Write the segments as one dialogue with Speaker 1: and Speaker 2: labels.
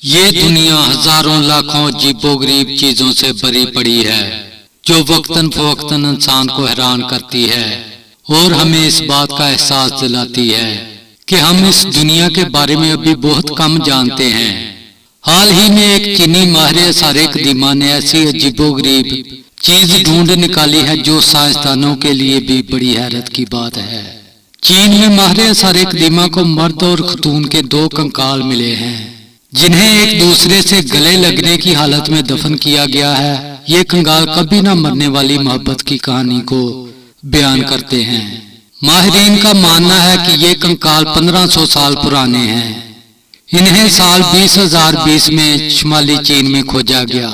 Speaker 1: یہ دنیا ہزاروں لاکھوں عجیب و غریب چیزوں سے بھری پڑی ہے جو وقتاً فوقتاً انسان کو حیران کرتی ہے اور ہمیں اس بات کا احساس دلاتی ہے کہ ہم اس دنیا کے بارے میں ابھی بہت کم جانتے ہیں۔ حال ہی میں ایک چینی ماہر آثار قدیمہ نے ایسی عجیب و غریب چیز ڈھونڈ نکالی ہے جو سائنسدانوں کے لیے بھی بڑی حیرت کی بات ہے۔ چین میں ماہر آثار قدیمہ کو مرد اور خاتون کے دو کنکال ملے ہیں جنہیں ایک دوسرے سے گلے لگنے کی حالت میں دفن کیا گیا ہے۔ یہ کنکال کبھی نہ مرنے والی محبت کی کہانی کو بیان کرتے ہیں۔ ماہرین کا ماننا ہے کہ یہ کنکال 1500 سال پرانے ہیں۔ انہیں سال 20,020 میں شمالی چین میں کھوجا گیا۔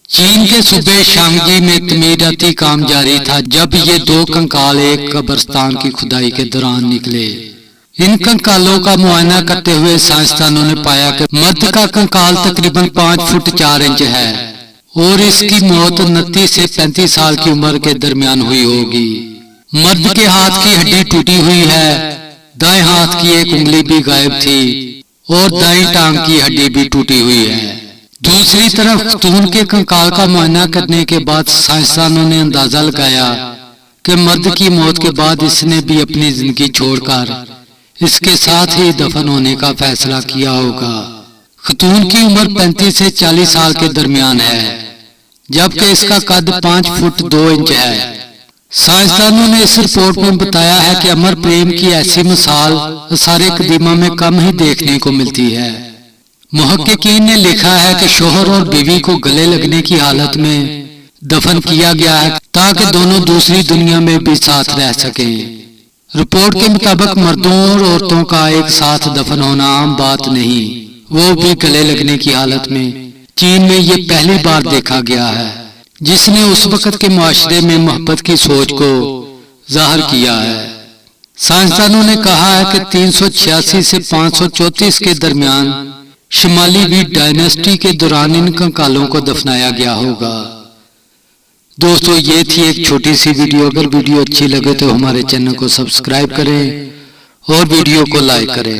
Speaker 1: چین کے صوبے شانگجی میں تعمیراتی کام جاری تھا جب یہ دو کنکال ایک قبرستان کی کھدائی کے دوران نکلے۔ ان کنکالوں کا معائنہ کرتے ہوئے سائنسدانوں نے پایا کہ مرد کا کنکال تقریباً 5 فٹ 4 انچ ہے اور اس کی موت 29 سے 35 سال کی عمر کے درمیان ہوئی ہوگی۔ مرد کے ہاتھ کی ہڈی ٹوٹی ہوئی ہے، دائیں ہاتھ کی ایک انگلی بھی غائب تھی اور دائیں ٹانگ کی ہڈی بھی ٹوٹی ہوئی ہے۔ دوسری طرف خاتون کے کنکال کا معائنہ کرنے کے بعد سائنسدانوں نے اندازہ لگایا کہ مرد کی موت کے بعد اس نے بھی اپنی زندگی چھوڑ کر اس کے ساتھ ہی دفن ہونے کا فیصلہ کیا ہوگا۔ خاتون کی عمر 35 سے 40 سال کے درمیان ہے جبکہ اس کا قد 5 فٹ 2 انچ ہے۔ سائنسدانوں نے اس رپورٹ میں بتایا ہے کہ امر پریم کی ایسی مثال آثار قدیمہ میں کم ہی دیکھنے کو ملتی ہے۔ محققین نے لکھا ہے کہ شوہر اور بیوی کو گلے لگنے کی حالت میں دفن کیا گیا ہے تاکہ دونوں دوسری دنیا میں بھی ساتھ رہ سکیں۔ رپورٹ کے مطابق مردوں اور عورتوں کا ایک ساتھ دفن ہونا عام بات نہیں، وہ بھی گلے لگنے کی حالت میں۔ چین میں یہ پہلی بار دیکھا گیا ہے جس نے اس وقت کے معاشرے میں محبت کی سوچ کو ظاہر کیا ہے۔ سائنسدانوں نے کہا ہے کہ 386 سے 534 کے درمیان شمالی وی ڈائناسٹی کے دوران ان کنکالوں کو دفنایا گیا ہوگا۔ دوستو، یہ تھی ایک چھوٹی سی ویڈیو۔ اگر ویڈیو اچھی لگے تو ہمارے چینل کو سبسکرائب کریں اور ویڈیو کو لائک کریں۔